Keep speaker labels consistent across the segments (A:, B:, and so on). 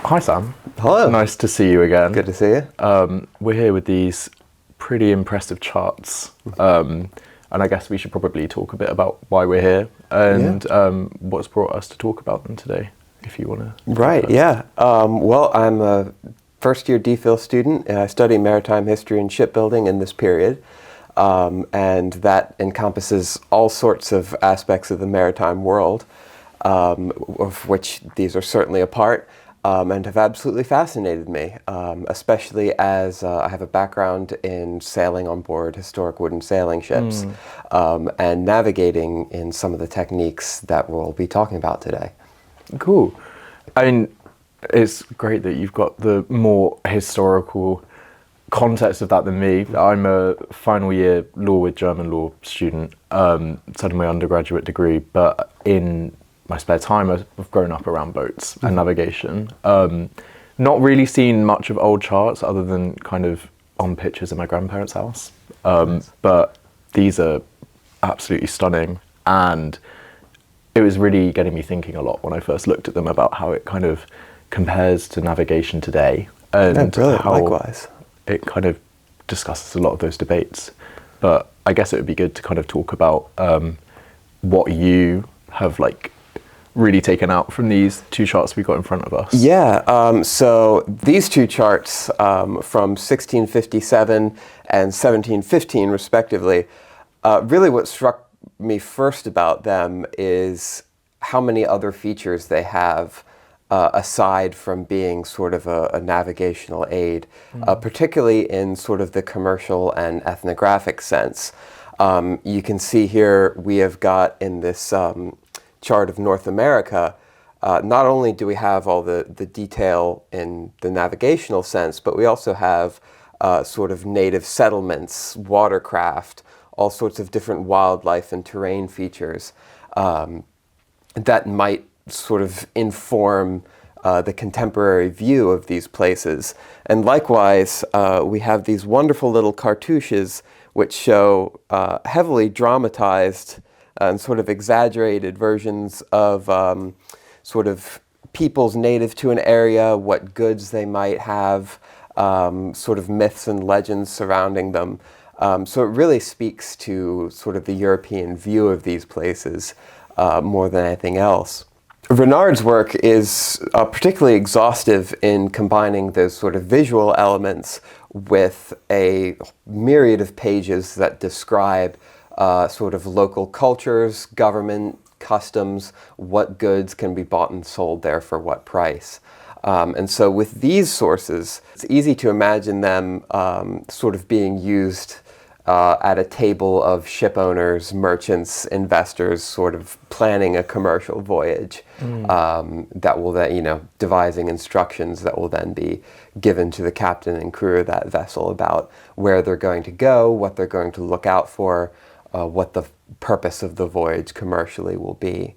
A: Hi Sam.
B: Hello.
A: Nice to see you again.
B: Good to see you.
A: We're here with these pretty impressive charts, and I guess we should probably talk a bit about why we're here and what's brought us to talk about them today, if you want to.
B: Right, yeah. Well, I'm a first-year DPhil student, and I study maritime history and shipbuilding in this period, and that encompasses all sorts of aspects of the maritime world, of which these are certainly a part. And have absolutely fascinated me, especially as I have a background in sailing on board historic wooden sailing ships and navigating in some of the techniques that we'll be talking about today.
A: Cool. I mean, it's great that you've got the more historical context of that than me. I'm a final year law with German law student, studying my undergraduate degree, but in my spare time I've grown up around boats and navigation. Not really seen much of old charts other than kind of on pictures in my grandparents' house. But these are absolutely stunning, and it was really getting me thinking a lot when I first looked at them about how it kind of compares to navigation today, and how
B: likewise.
A: It kind of discusses a lot of those debates. But I guess it would be good to kind of talk about what you have really taken out from these two charts we got in front of us.
B: Yeah, so these two charts from 1657 and 1715 respectively, really what struck me first about them is how many other features they have aside from being sort of a navigational aid, particularly in sort of the commercial and ethnographic sense. You can see here we have got in this chart of North America, not only do we have all the detail in the navigational sense, but we also have sort of native settlements, watercraft, all sorts of different wildlife and terrain features that might sort of inform the contemporary view of these places. And likewise, we have these wonderful little cartouches which show heavily dramatized and sort of exaggerated versions of sort of peoples native to an area, what goods they might have, sort of myths and legends surrounding them. So it really speaks to sort of the European view of these places more than anything else. Renard's work is particularly exhaustive in combining those sort of visual elements with a myriad of pages that describe sort of local cultures, government, customs, what goods can be bought and sold there for what price. And so with these sources, it's easy to imagine them sort of being used at a table of ship owners, merchants, investors, sort of planning a commercial voyage that will then, devising instructions that will then be given to the captain and crew of that vessel about where they're going to go, what they're going to look out for, what the purpose of the voyage commercially will be.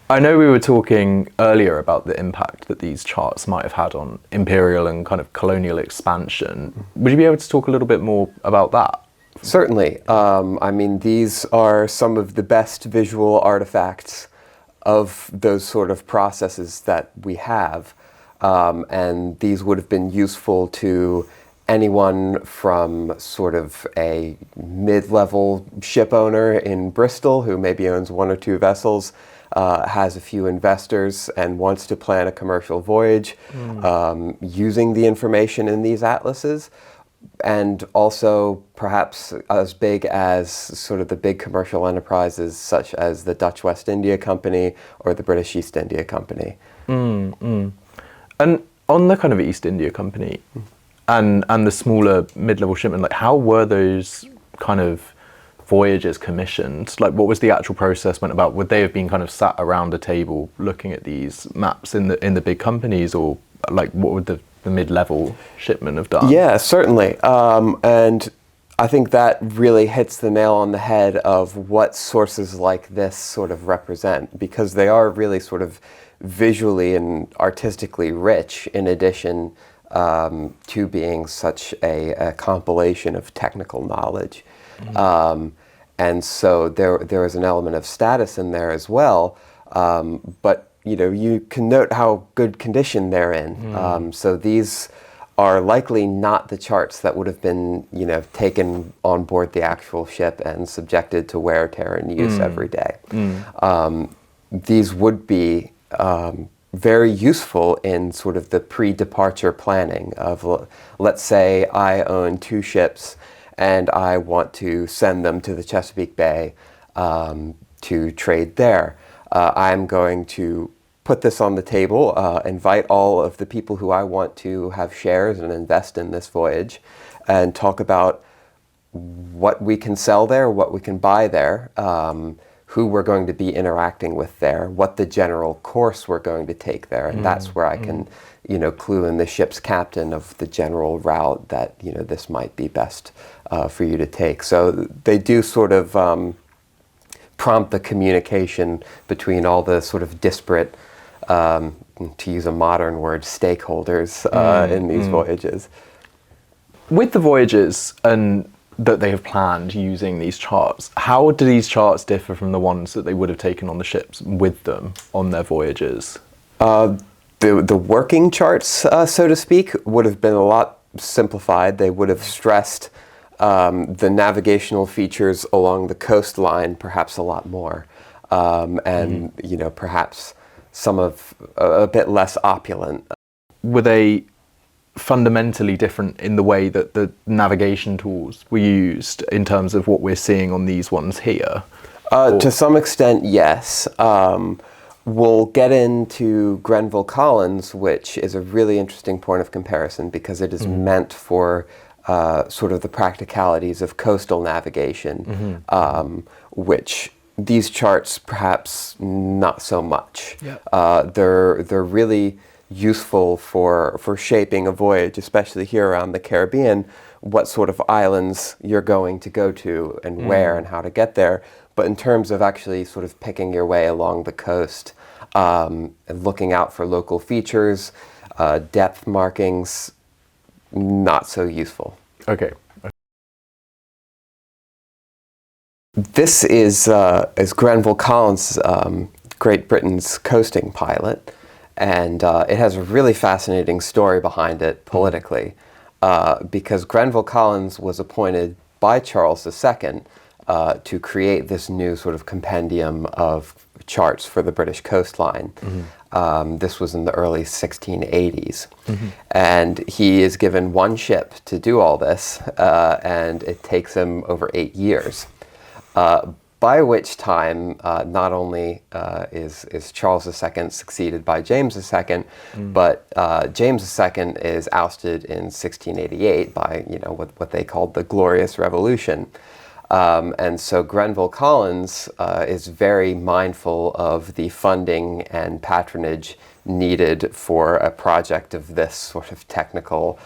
A: I know we were talking earlier about the impact that these charts might have had on imperial and kind of colonial expansion. Would you be able to talk a little bit more about that?
B: Certainly. I mean, these are some of the best visual artifacts of those sort of processes that we have. And these would have been useful to anyone from sort of a mid-level ship owner in Bristol who maybe owns one or two vessels, has a few investors and wants to plan a commercial voyage using the information in these atlases, and also perhaps as big as sort of the big commercial enterprises such as the Dutch West India Company or the British East India Company.
A: And on the kind of East India Company and the smaller mid-level shipmen, how were those kind of voyages commissioned? What was the actual process went about? Would they have been kind of sat around a table looking at these maps in the big companies, or what would the mid-level shipmen have done?
B: Yeah, certainly. And I think that really hits the nail on the head of what sources like this sort of represent, because they are really sort of visually and artistically rich in addition to being such a compilation of technical knowledge. And so there is an element of status in there as well. But you can note how good condition they're in. So these are likely not the charts that would have been, taken on board the actual ship and subjected to wear, tear, and use every day. These would be very useful in sort of the pre-departure planning of, let's say I own 2 ships and I want to send them to the Chesapeake Bay to trade there. I'm going to put this on the table, invite all of the people who I want to have shares and invest in this voyage, and talk about what we can sell there, what we can buy there, who we're going to be interacting with there, what the general course we're going to take there. And that's where I can, clue in the ship's captain of the general route that, this might be best for you to take. So they do sort of prompt the communication between all the sort of disparate, to use a modern word, stakeholders in these voyages.
A: With the voyages and that they have planned using these charts, how do these charts differ from the ones that they would have taken on the ships with them on their voyages?
B: The working charts, so to speak, would have been a lot simplified. They would have stressed the navigational features along the coastline perhaps a lot more, and perhaps some of a bit less opulent.
A: Were they fundamentally different in the way that the navigation tools were used in terms of what we're seeing on these ones here?
B: To some extent, yes. We'll get into Grenville Collins, which is a really interesting point of comparison because it is meant for sort of the practicalities of coastal navigation, which these charts perhaps not so much. They're really useful for shaping a voyage, especially here around the Caribbean, what sort of islands you're going to go to and where and how to get there. But in terms of actually sort of picking your way along the coast, and looking out for local features, depth markings, not so useful.
A: Okay.
B: This is Grenville Collins, Great Britain's coasting pilot, and it has a really fascinating story behind it politically, because Grenville Collins was appointed by Charles II to create this new sort of compendium of charts for the British coastline. This was in the early 1680s. And he is given 1 ship to do all this, and it takes him over 8 years. By which time, not only is Charles II succeeded by James II, but James II is ousted in 1688 by what they called the Glorious Revolution. And so Grenville Collins is very mindful of the funding and patronage needed for a project of this sort of technical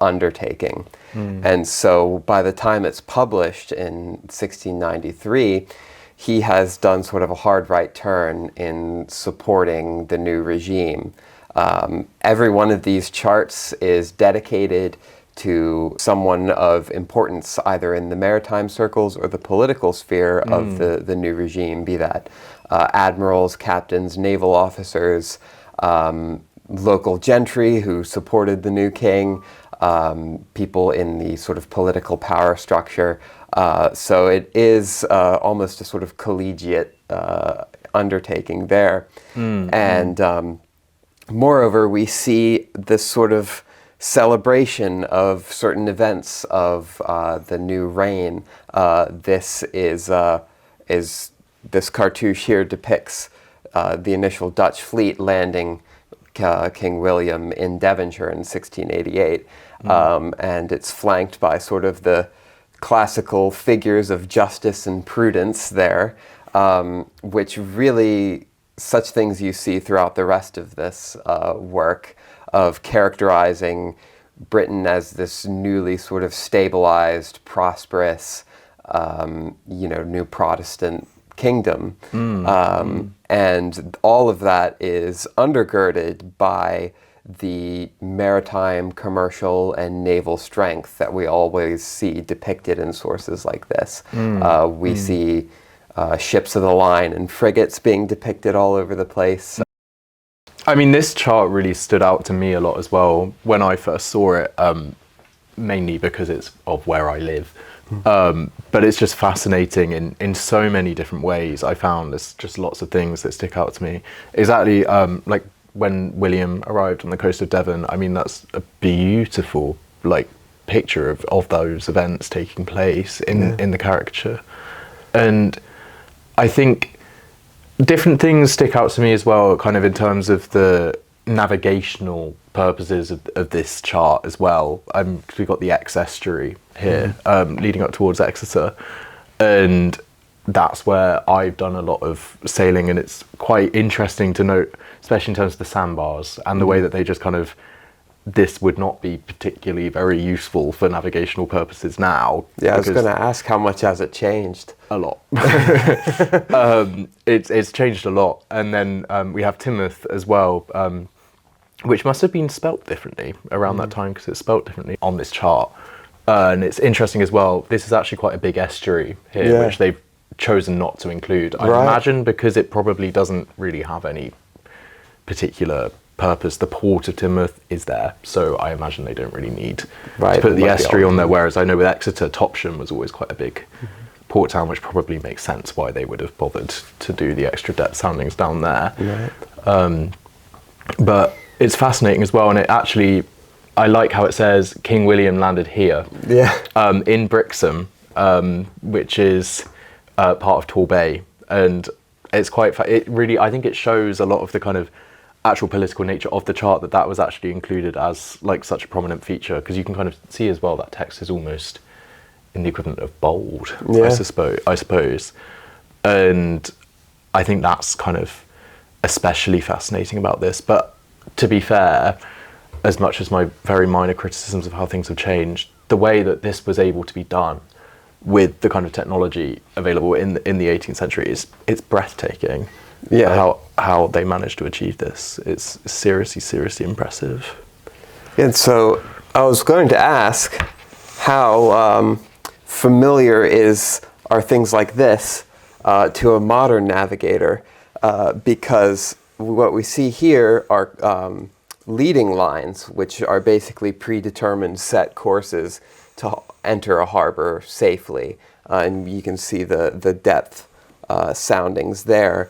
B: undertaking. And so by the time it's published in 1693, he has done sort of a hard right turn in supporting the new regime. Every one of these charts is dedicated to someone of importance either in the maritime circles or the political sphere of the new regime, be that admirals, captains, naval officers, local gentry who supported the new king, people in the sort of political power structure. So it is almost a sort of collegiate undertaking there. And moreover, we see this sort of celebration of certain events of the new reign. This cartouche here depicts the initial Dutch fleet landing King William in Devonshire in 1688, and it's flanked by sort of the classical figures of justice and prudence there, which really, such things you see throughout the rest of this work, of characterizing Britain as this newly sort of stabilized, prosperous, new Protestant kingdom. And all of that is undergirded by the maritime, commercial, and naval strength that we always see depicted in sources like this. We see ships of the line and frigates being depicted all over the place.
A: I mean, this chart really stood out to me a lot as well when I first saw it, mainly because it's of where I live. But it's just fascinating in so many different ways. I found there's just lots of things that stick out to me. Exactly, like when William arrived on the coast of Devon, I mean, that's a beautiful like picture of those events taking place in the caricature. And I think different things stick out to me as well, kind of in terms of the navigational purposes of this chart as well. We've got the Exe estuary here, leading up towards Exeter, and that's where I've done a lot of sailing, and it's quite interesting to note, especially in terms of the sandbars and the way that they just kind of, this would not be particularly very useful for navigational purposes now.
B: Yeah, I was going to ask, how much has it changed?
A: A lot. It's changed a lot. And then we have Timoth as well, which must have been spelt differently around that time, because it's spelt differently on this chart. And it's interesting as well, this is actually quite a big estuary here, which they've chosen not to include. I imagine because it probably doesn't really have any particular purpose. The port of Timoth is there, so I imagine they don't really need to put the estuary on there, whereas I know with Exeter, Topsham was always quite a big port town, which probably makes sense why they would have bothered to do the extra depth soundings down there. But it's fascinating as well, and it actually, I like how it says King William landed here in Brixham, which is part of Torbay, and it's quite it really, I think it shows a lot of the kind of actual political nature of the chart, that was actually included as like such a prominent feature, because you can kind of see as well that text is almost in the equivalent of bold, I suppose. And I think that's kind of especially fascinating about this. But to be fair, as much as my very minor criticisms of how things have changed, the way that this was able to be done with the kind of technology available in the 18th century it's breathtaking. How they managed to achieve this, it's seriously impressive.
B: And so I was going to ask, how familiar are things like this to a modern navigator, because what we see here are leading lines, which are basically predetermined set courses to enter a harbor safely, and you can see the depth soundings there.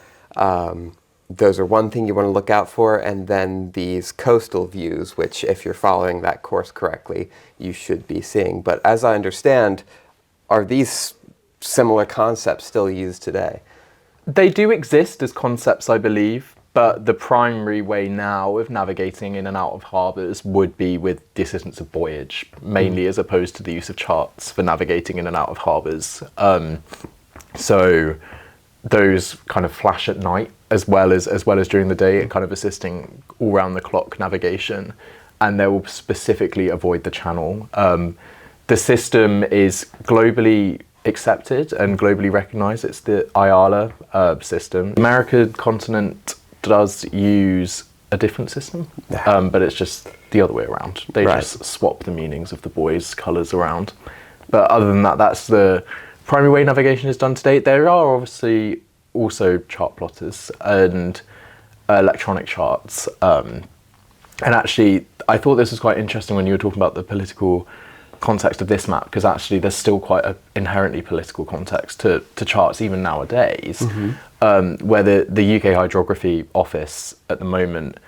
B: Those are one thing you want to look out for, and then these coastal views, which if you're following that course correctly, you should be seeing. But as I understand, are these similar concepts still used today?
A: They do exist as concepts, I believe, but the primary way now of navigating in and out of harbours would be with the assistance of buoyage, mainly, as opposed to the use of charts for navigating in and out of harbours. So those kind of flash at night as well as during the day, kind of assisting all round the clock navigation, and they will specifically avoid the channel. The system is globally accepted and globally recognised. It's the IALA system. The American continent does use a different system, but it's just the other way around. They just swap the meanings of the buoys' colours around. But other than that, that's the primary way navigation is done today. There are obviously also chart plotters and electronic charts. And actually, I thought this was quite interesting when you were talking about the political context of this map, because actually there's still quite an inherently political context to charts even nowadays, where the UK Hydrography Office at the moment,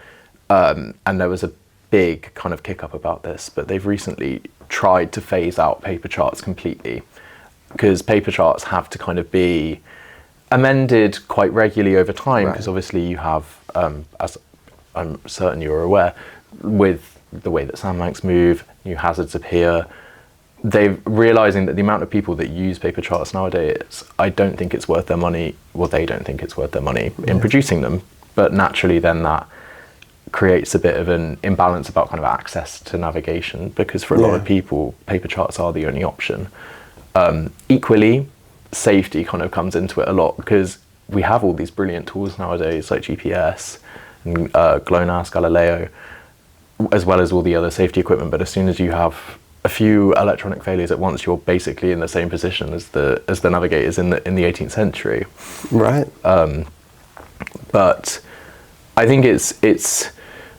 A: and there was a big kind of kick up about this, but they've recently tried to phase out paper charts completely, because paper charts have to kind of be amended quite regularly over time, because obviously you have, as I'm certain you're aware, with the way that sandbanks move, new hazards appear. They're realising that the amount of people that use paper charts nowadays, I don't think it's worth their money. Well, they don't think it's worth their money in producing them, but naturally then that creates a bit of an imbalance about kind of access to navigation, because for a lot of people, paper charts are the only option. Equally, safety kind of comes into it a lot, because we have all these brilliant tools nowadays like GPS and GLONASS, Galileo, as well as all the other safety equipment. But as soon as you have a few electronic failures at once, you're basically in the same position as the navigators in the 18th century.
B: Right.
A: But I think it's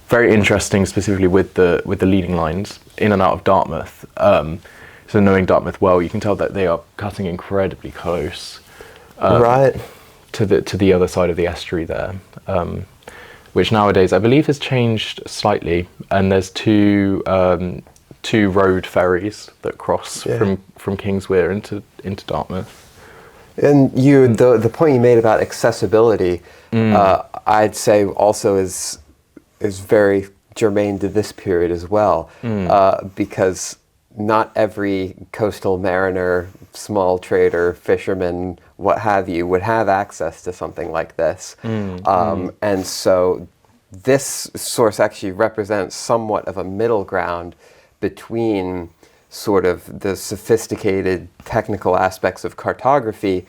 A: very interesting, specifically with the leading lines in and out of Dartmouth. So knowing Dartmouth well, you can tell that they are cutting incredibly close,
B: Right.
A: to the other side of the estuary there, which nowadays I believe has changed slightly. And there's two road ferries that cross
B: Yeah.
A: from Kings Weir into Dartmouth.
B: And the point you made about accessibility, I'd say also is very germane to this period as well, because not every coastal mariner, small trader, fisherman, what have you, would have access to something like this. And so this source actually represents somewhat of a middle ground between sort of the sophisticated technical aspects of cartography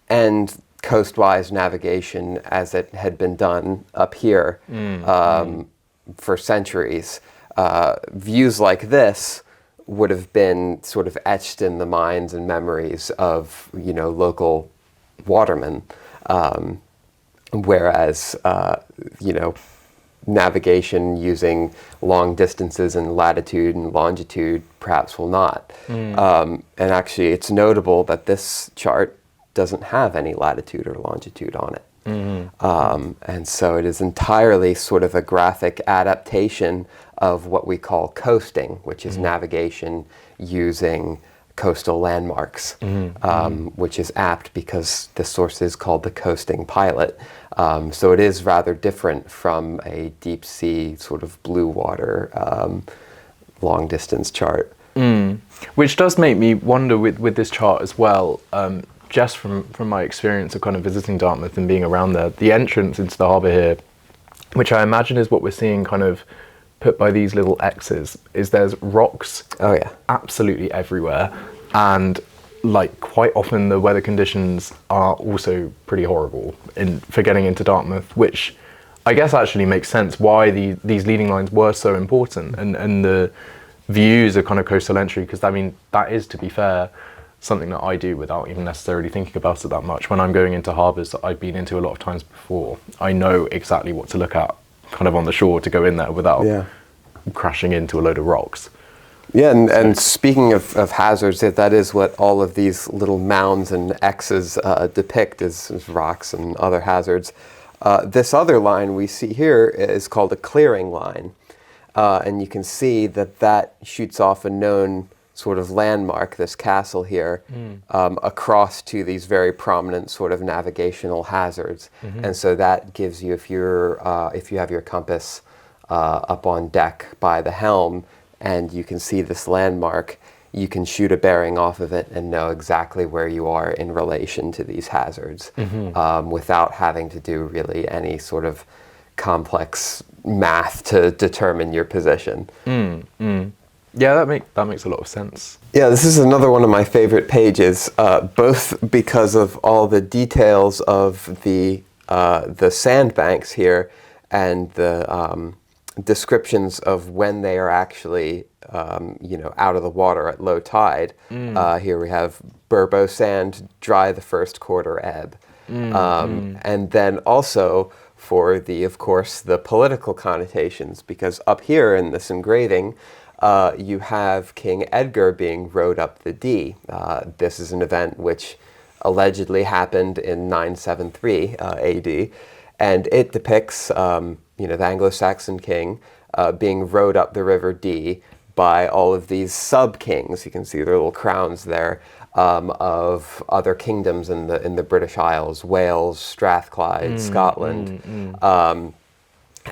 B: and coastwise navigation as it had been done up here for centuries. Views like this would have been sort of etched in the minds and memories of, local watermen, whereas, navigation using long distances in latitude and longitude perhaps will not. And actually, it's notable that this chart doesn't have any latitude or longitude on it. And so it is entirely sort of a graphic adaptation of what we call coasting, which is navigation using coastal landmarks, which is apt because the source is called the Coasting Pilot. So it is rather different from a deep sea sort of blue water long distance chart.
A: Which does make me wonder with this chart as well, just from my experience of kind of visiting Dartmouth and being around there, the entrance into the harbour here, which I imagine is what we're seeing kind of put by these little X's, is there's rocks absolutely everywhere, and like quite often the weather conditions are also pretty horrible for getting into Dartmouth, which I guess actually makes sense why these leading lines were so important, and the views of kind of coastal entry, because I mean that is, to be fair, something that I do without even necessarily thinking about it that much. When I'm going into harbours that I've been into a lot of times before, I know exactly what to look at kind of on the shore to go in there without crashing into a load of rocks.
B: Yeah, and speaking of hazards, that is what all of these little mounds and X's depict as rocks and other hazards. This other line we see here is called a clearing line. And you can see that shoots off a known sort of landmark, this castle here, across to these very prominent sort of navigational hazards. And so that gives you, if you have your compass up on deck by the helm, and you can see this landmark, you can shoot a bearing off of it and know exactly where you are in relation to these hazards, without having to do really any sort of complex math to determine your position.
A: Yeah, that makes a lot of sense.
B: Yeah, this is another one of my favorite pages, both because of all the details of the sandbanks here and the descriptions of when they are actually, out of the water at low tide. Here we have Burbo sand, dry the first quarter ebb. And then also for of course, the political connotations, because up here in this engraving, you have King Edgar being rowed up the Dee. This is an event which allegedly happened in 973 AD, and it depicts the Anglo-Saxon king being rowed up the River Dee by all of these sub-kings. You can see their little crowns there, of other kingdoms in the British Isles, Wales, Strathclyde, Scotland.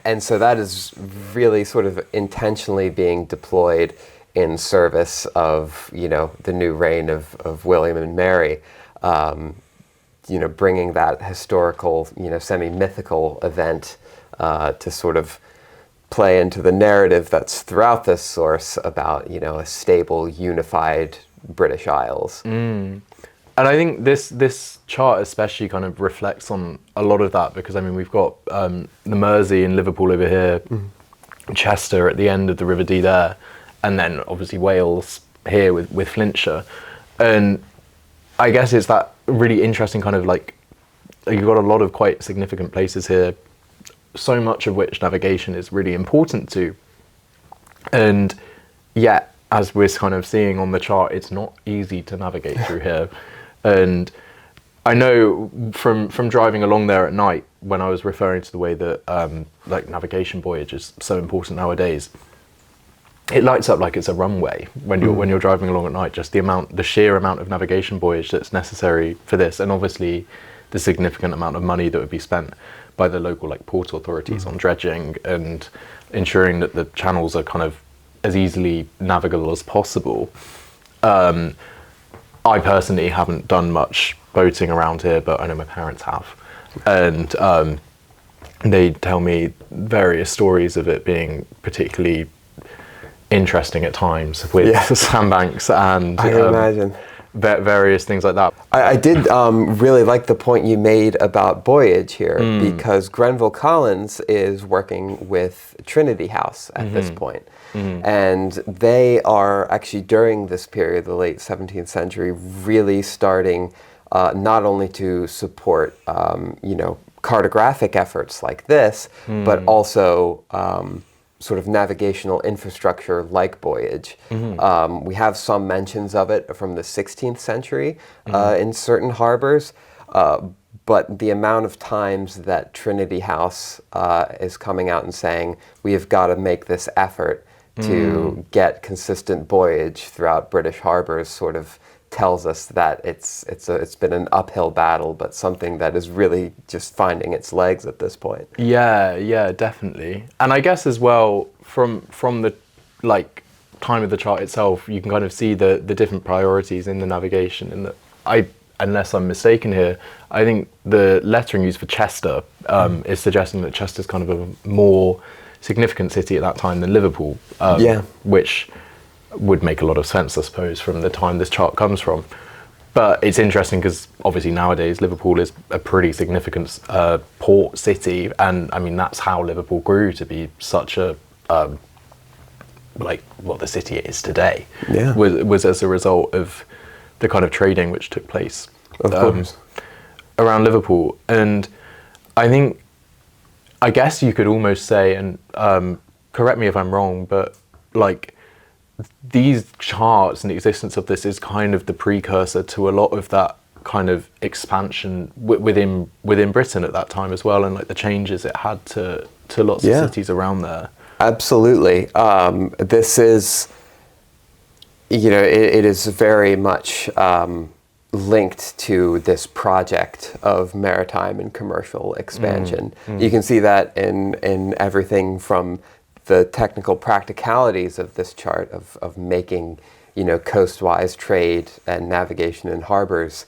B: And so that is really sort of intentionally being deployed in service of, the new reign of William and Mary, bringing that historical, semi-mythical event to sort of play into the narrative that's throughout this source about, a stable, unified British Isles.
A: And I think this chart especially kind of reflects on a lot of that, because I mean we've got the Mersey in Liverpool over here, Chester at the end of the River Dee there, and then obviously Wales here with Flintshire. And I guess it's that really interesting kind of like, you've got a lot of quite significant places here so much of which navigation is really important to. And yet, as we're kind of seeing on the chart, it's not easy to navigate through here. And I know from driving along there at night, when I was referring to the way that like navigation buoyage is so important nowadays, it lights up like it's a runway when you're driving along at night. Just the sheer amount of navigation buoyage that's necessary for this, and obviously the significant amount of money that would be spent by the local like port authorities on dredging and ensuring that the channels are kind of as easily navigable as possible. I personally haven't done much boating around here, but I know my parents have, and they tell me various stories of it being particularly interesting at times with sandbanks and
B: I can imagine
A: various things like that.
B: I did really like the point you made about buoyage here, because Grenville Collins is working with Trinity House at this point. And they are actually, during this period, the late 17th century, really starting not only to support, cartographic efforts like this, but also sort of navigational infrastructure like buoyage. We have some mentions of it from the 16th century in certain harbors, but the amount of times that Trinity House is coming out and saying, we have got to make this effort to get consistent buoyage throughout British harbors sort of tells us that it's been an uphill battle, but something that is really just finding its legs at this point.
A: Yeah, definitely. And I guess as well from the like time of the chart itself, you can kind of see the different priorities in the navigation. And that unless I'm mistaken here, I think the lettering used for Chester is suggesting that Chester's kind of a more significant city at that time than Liverpool, which would make a lot of sense, I suppose, from the time this chart comes from. But it's interesting because obviously nowadays Liverpool is a pretty significant port city, and I mean that's how Liverpool grew to be such a like what the city is today. Was as a result of the kind of trading which took place around Liverpool. And I guess you could almost say, and correct me if I'm wrong, but like these charts and the existence of this is kind of the precursor to a lot of that kind of expansion within Britain at that time as well, and like the changes it had to lots of cities around there.
B: Absolutely. This is, it is very much linked to this project of maritime and commercial expansion. You can see that in everything from the technical practicalities of this chart of making, coastwise trade and navigation in harbors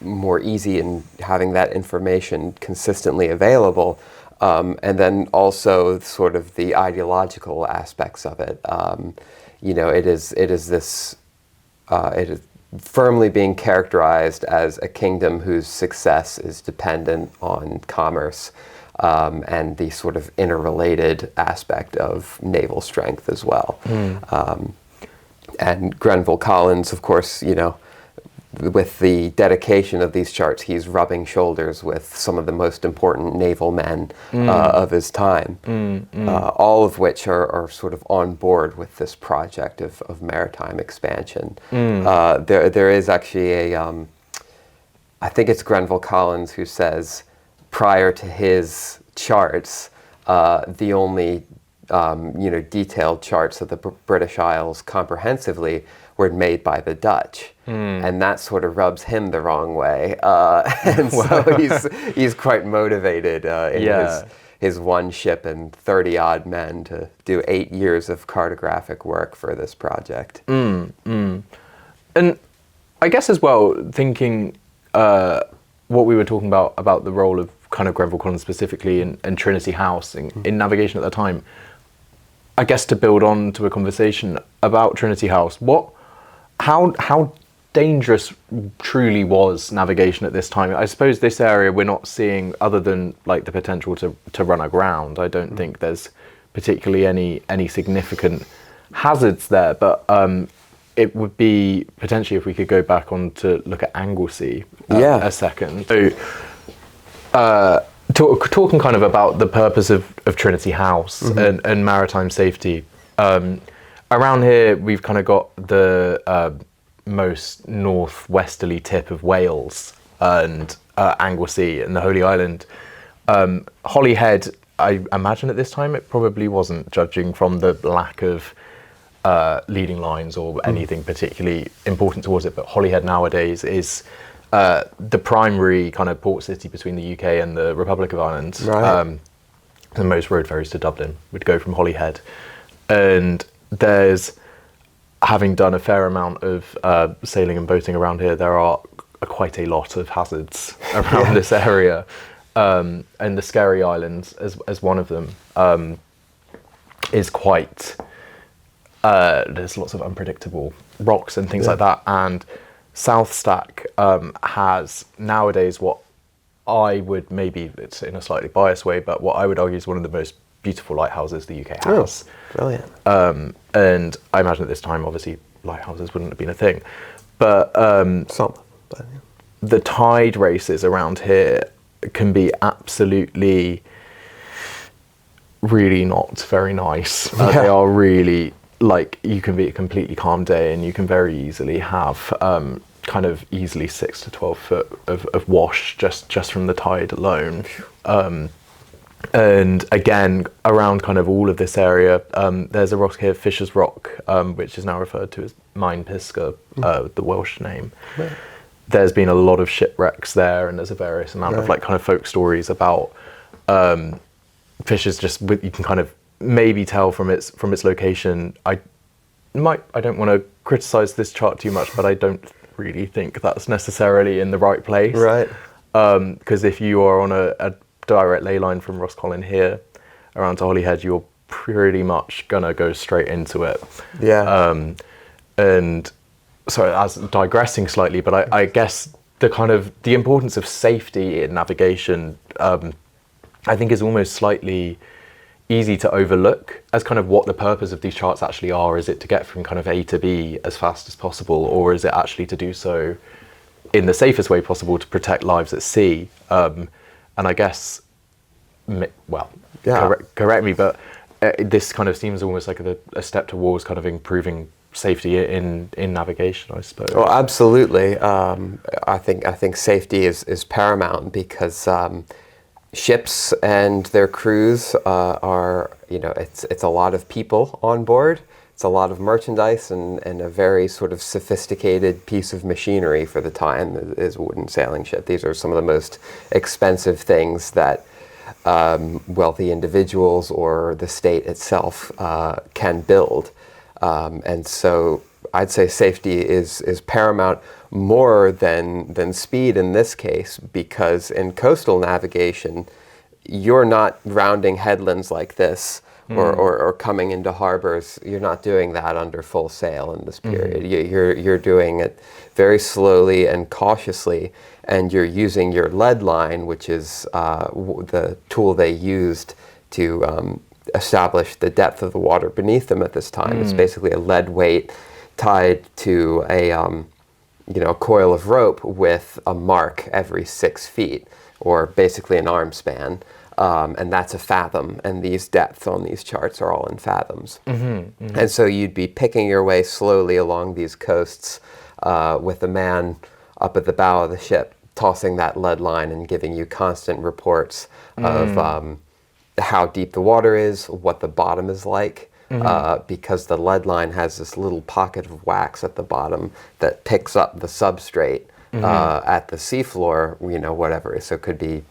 B: more easy and having that information consistently available. And then also sort of the ideological aspects of it. It is firmly being characterized as a kingdom whose success is dependent on commerce. And the sort of interrelated aspect of naval strength as well. And Grenville Collins, of course, with the dedication of these charts, he's rubbing shoulders with some of the most important naval men of his time, all of which are sort of on board with this project of maritime expansion. There is actually I think it's Grenville Collins who says, prior to his charts, the only detailed charts of the British Isles comprehensively were made by the Dutch, and that sort of rubs him the wrong way. And so he's quite motivated in his one ship and 30-odd men to do 8 years of cartographic work for this project.
A: And I guess as well, thinking what we were talking about the role of kind of Grenville Collins specifically and Trinity House in navigation at that time, I guess to build on to a conversation about Trinity House, how dangerous truly was navigation at this time? I suppose this area we're not seeing, other than like the potential to run aground. I don't think there's particularly any significant hazards there, but it would be potentially, if we could go back on to look at Anglesey a second. So talking kind of about the purpose of Trinity House and maritime safety. Around here, we've kind of got the most northwesterly tip of Wales and Anglesey and the Holy Island. Holyhead, I imagine at this time it probably wasn't, judging from the lack of leading lines or anything particularly important towards it. But Holyhead nowadays is the primary kind of port city between the UK and the Republic of Ireland.
B: Right.
A: The most road ferries to Dublin would go from Holyhead, and there's, having done a fair amount of sailing and boating around here, there are quite a lot of hazards around this area, and the Scary Islands as one of them is quite. There's lots of unpredictable rocks and things like that, and South Stack has nowadays what I would, maybe it's in a slightly biased way, but what I would argue is one of the most beautiful lighthouses the UK has.
B: Oh, brilliant.
A: And I imagine at this time, obviously, lighthouses wouldn't have been a thing. But the tide races around here can be absolutely, really not very nice. They are really, like, you can be a completely calm day and you can very easily have kind of easily 6 to 12 foot of wash just from the tide alone. And again, around kind of all of this area, there's a rock here, Fisher's Rock, which is now referred to as Mine Pisca, the Welsh name. Right. There's been a lot of shipwrecks there, and there's a various amount of like kind of folk stories about Fisher's. Just you can kind of maybe tell from its location. I don't want to criticize this chart too much, but I don't really think that's necessarily in the right place.
B: Right.
A: Because if you are on a direct ley line from Roscollon here around to Holyhead, you're pretty much gonna go straight into it.
B: Yeah.
A: And so, as digressing slightly, but I guess the importance of safety in navigation, I think is almost slightly easy to overlook as kind of what the purpose of these charts actually are. Is it to get from kind of A to B as fast as possible, or is it actually to do so in the safest way possible to protect lives at sea? And I guess, well, correct me, but this kind of seems almost like a step towards kind of improving safety in navigation, I suppose.
B: Well, absolutely. I think safety is paramount, because ships and their crews are, it's a lot of people on board. It's a lot of merchandise and a very sort of sophisticated piece of machinery for the time is a wooden sailing ship. These are some of the most expensive things that wealthy individuals or the state itself can build. And so I'd say safety is paramount, more than speed in this case, because in coastal navigation, you're not rounding headlands like this or coming into harbors. You're not doing that under full sail in this period. You're doing it very slowly and cautiously, and you're using your lead line, which is the tool they used to establish the depth of the water beneath them at this time. It's basically a lead weight tied to a coil of rope with a mark every 6 feet, or basically an arm span. And that's a fathom, and these depths on these charts are all in fathoms. And so you'd be picking your way slowly along these coasts with a man up at the bow of the ship tossing that lead line and giving you constant reports of how deep the water is, what the bottom is like, because the lead line has this little pocket of wax at the bottom that picks up the substrate at the seafloor, whatever. So it could be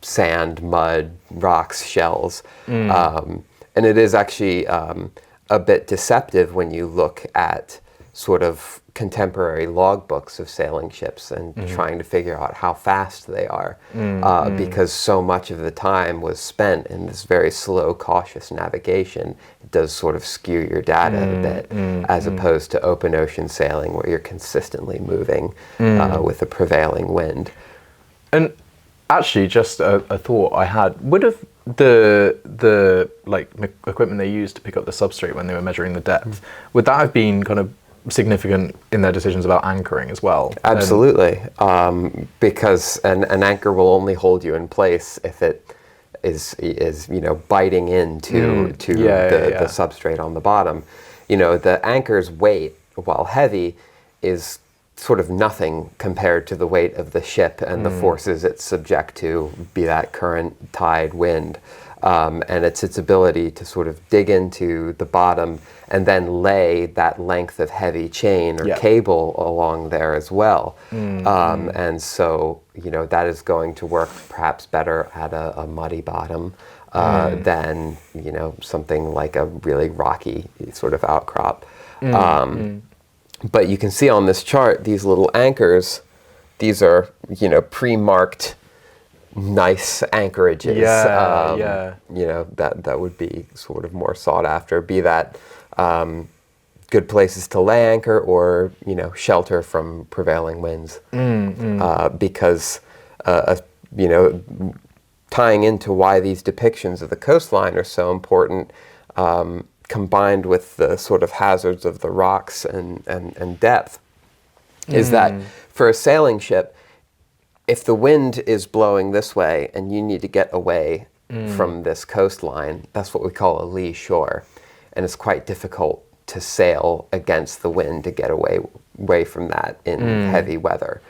B: sand, mud, rocks, shells. And it is actually a bit deceptive when you look at sort of contemporary logbooks of sailing ships and trying to figure out how fast they are, because so much of the time was spent in this very slow, cautious navigation. It does sort of skew your data a bit, as opposed to open ocean sailing, where you're consistently moving with the prevailing wind.
A: And actually, just a thought I had, would have the like equipment they used to pick up the substrate when they were measuring the depth, would that have been kind of significant in their decisions about anchoring as well.
B: Absolutely, because an anchor will only hold you in place if it is biting into the substrate on the bottom. The anchor's weight, while heavy, is sort of nothing compared to the weight of the ship and the forces it's subject to, be that current, tide, wind. And it's its ability to sort of dig into the bottom and then lay that length of heavy chain or cable along there as well. And so, that is going to work perhaps better at a muddy bottom than, something like a really rocky sort of outcrop. But you can see on this chart, these little anchors, these are, pre-marked nice anchorages. That would be sort of more sought after, be that good places to lay anchor or, shelter from prevailing winds. Because, tying into why these depictions of the coastline are so important, combined with the sort of hazards of the rocks and depth, is that for a sailing ship, if the wind is blowing this way and you need to get away from this coastline, that's what we call a lee shore. And it's quite difficult to sail against the wind to get away from that in heavy weather.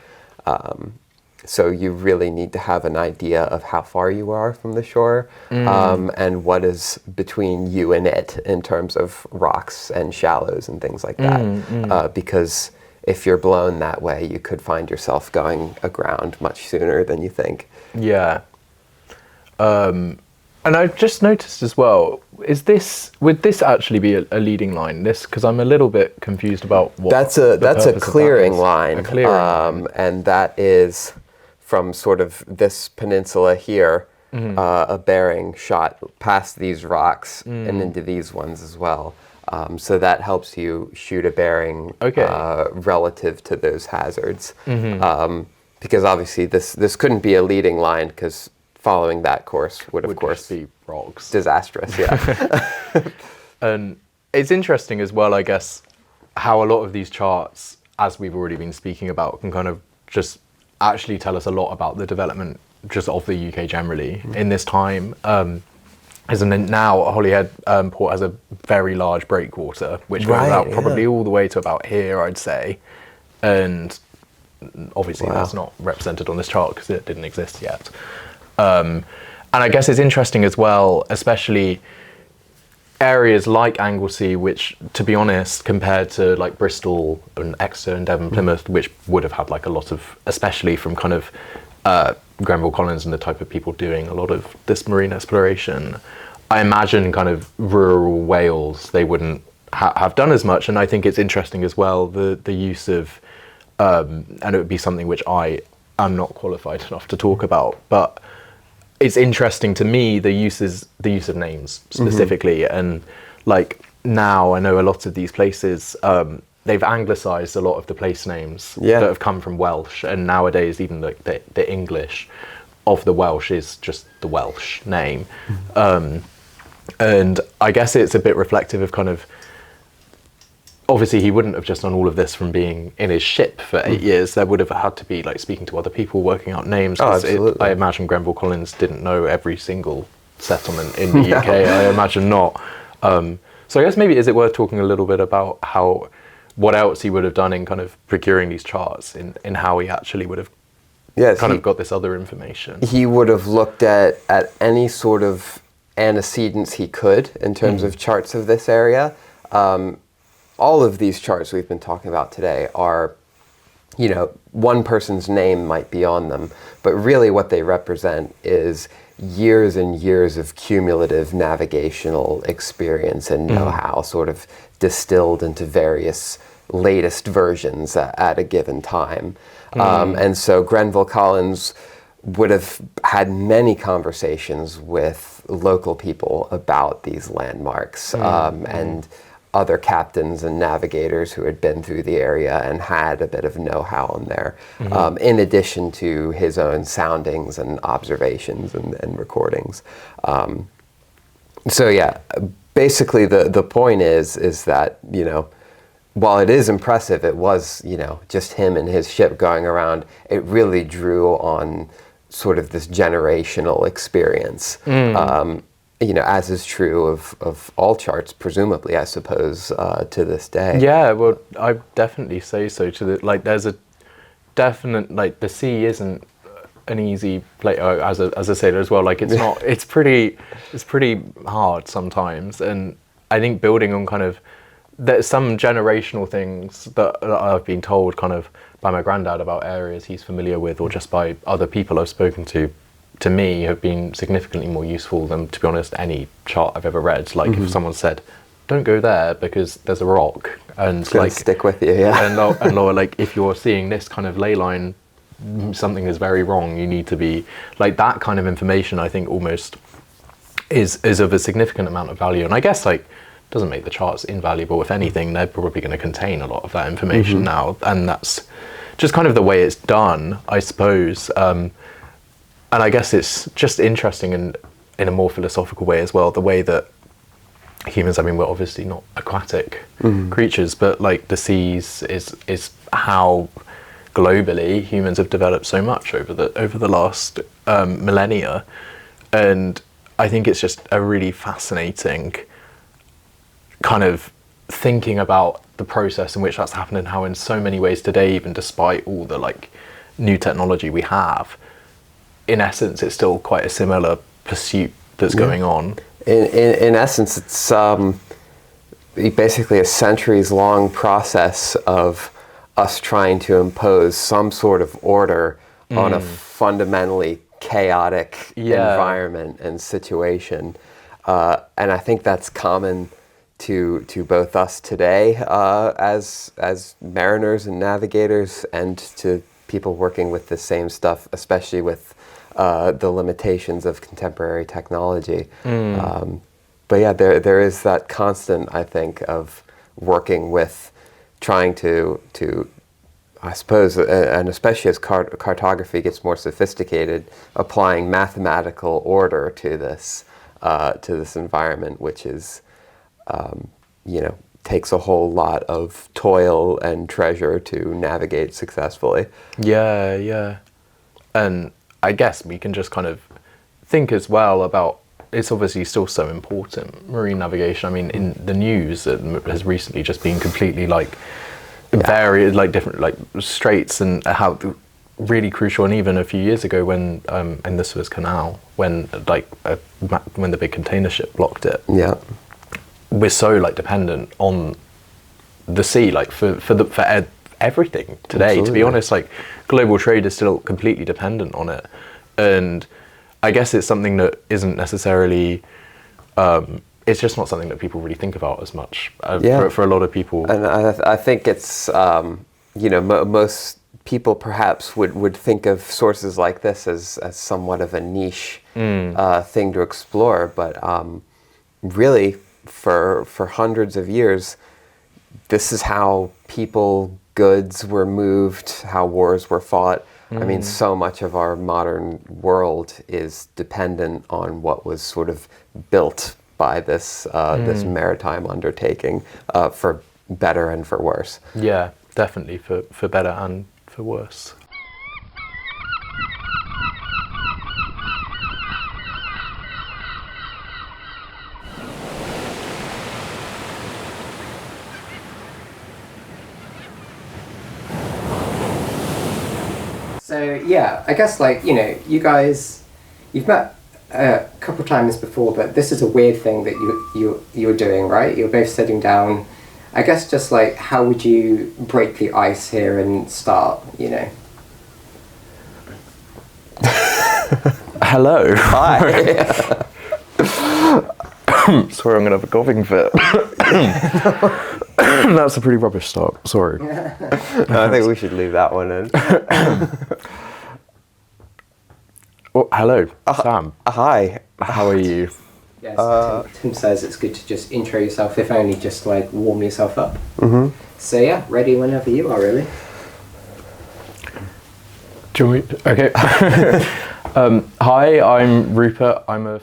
B: So you really need to have an idea of how far you are from the shore and what is between you and it in terms of rocks and shallows and things like that. Because if you're blown that way, you could find yourself going aground much sooner than you think.
A: Yeah. And I've just noticed as well, would this actually be a leading line? Because I'm a little bit confused about what
B: that's a clearing line. And that is from sort of this peninsula here, a bearing shot past these rocks and into these ones as well. So that helps you shoot a bearing relative to those hazards. Because obviously this couldn't be a leading line, because following that course would of course
A: be rocks.
B: Disastrous, yeah.
A: And it's interesting as well, I guess, how a lot of these charts, as we've already been speaking about, can kind of just actually tell us a lot about the development just of the UK generally in this time. Isn't it now Holyhead Port has a very large breakwater, which goes out probably all the way to about here, I'd say. And obviously that's not represented on this chart because it didn't exist yet. And I guess it's interesting as well, especially areas like Anglesey, which, to be honest, compared to like Bristol and Exeter and Devon, Plymouth, which would have had like a lot of, especially from kind of Grenville Collins and the type of people doing a lot of this marine exploration, I imagine kind of rural Wales, they wouldn't have done as much. And I think it's interesting as well, the use of, and it would be something which I am not qualified enough to talk about, but it's interesting to me, the use of names specifically. And like now I know a lot of these places, they've anglicised a lot of the place names that have come from Welsh, and nowadays even the English of the Welsh is just the Welsh name. And I guess it's a bit reflective of kind of, obviously he wouldn't have just done all of this from being in his ship for 8 years. There would have had to be like speaking to other people, working out names. I imagine Grenville Collins didn't know every single settlement in the UK. I imagine not. So I guess maybe is it worth talking a little bit about what else he would have done in kind of procuring these charts, in how he actually would have got this other information.
B: He would have looked at any sort of antecedents he could in terms of charts of this area. All of these charts we've been talking about today are, one person's name might be on them, but really what they represent is years and years of cumulative navigational experience and know-how, sort of distilled into various latest versions at a given time. And so Grenville Collins would have had many conversations with local people about these landmarks, and other captains and navigators who had been through the area and had a bit of know-how in there, in addition to his own soundings and observations and recordings. So yeah, basically the point is that, while it is impressive, it was, just him and his ship going around. It really drew on sort of this generational experience, as is true of all charts, presumably, I suppose, to this day.
A: Yeah, well, I definitely say so. There's a definite, the sea isn't an easy place, as a sailor as well. Like, it's not, it's pretty hard sometimes. And I think building on kind of, there's some generational things that I've been told kind of by my granddad about areas he's familiar with, or just by other people I've spoken to me, have been significantly more useful than, to be honest, any chart I've ever read. Like, if someone said, don't go there because there's a rock, and
B: it's gonna stick with you, yeah.
A: and like, if you're seeing this kind of ley line, something is very wrong. You need to be, like, that kind of information, I think almost is of a significant amount of value. And I guess, like, doesn't make the charts invaluable. If anything, they're probably going to contain a lot of that information now, and that's just kind of the way it's done, I suppose. And I guess it's just interesting in a more philosophical way as well, the way that humans, I mean, we're obviously not aquatic creatures, but like the seas is how globally humans have developed so much over the last millennia. And I think it's just a really fascinating kind of thinking about the process in which that's happened, and how in so many ways today, even despite all the like new technology we have, in essence it's still quite a similar pursuit that's going on.
B: In essence, it's basically a centuries-long process of us trying to impose some sort of order on a fundamentally chaotic environment and situation. And I think that's common to both us today as mariners and navigators, and to people working with the same stuff, especially with the limitations of contemporary technology. But yeah, there is that constant, I think, of working with trying to I suppose, and especially as cartography gets more sophisticated, applying mathematical order to this environment, which is, takes a whole lot of toil and treasure to navigate successfully.
A: Yeah. And I guess we can just kind of think as well about, it's obviously still so important, marine navigation. I mean, in the news, it has recently just been completely very different straits, and how really crucial. And even a few years ago, when in the Suez Canal, when the big container ship blocked it, we're so dependent on the sea, for everything today. Absolutely. To be honest, global trade is still completely dependent on it, and I guess it's something that isn't necessarily. It's just not something that people really think about as much for a lot of people. And
B: I think it's, most people perhaps would think of sources like this as somewhat of a niche thing to explore. But really, for hundreds of years, this is how people, goods were moved, how wars were fought. I mean, so much of our modern world is dependent on what was sort of built by this this maritime undertaking, for better and for worse.
A: Yeah, definitely for better and for worse.
C: So yeah, I guess you guys, you've met a couple of times before, but this is a weird thing that you're doing, right? You're both sitting down. I guess just how would you break the ice here and start?
A: Hello.
B: Hi.
A: Sorry, I'm gonna have a coughing fit. That's a pretty rubbish start. Sorry.
B: No, I think we should leave that one in.
A: Oh, hello, Sam.
B: Hi.
A: How are you?
C: Yes, Tim says it's good to just intro yourself, if only just warm yourself up. So yeah, ready whenever you are, really.
A: Do you want me? Okay. Hi, I'm Rupert. I'm a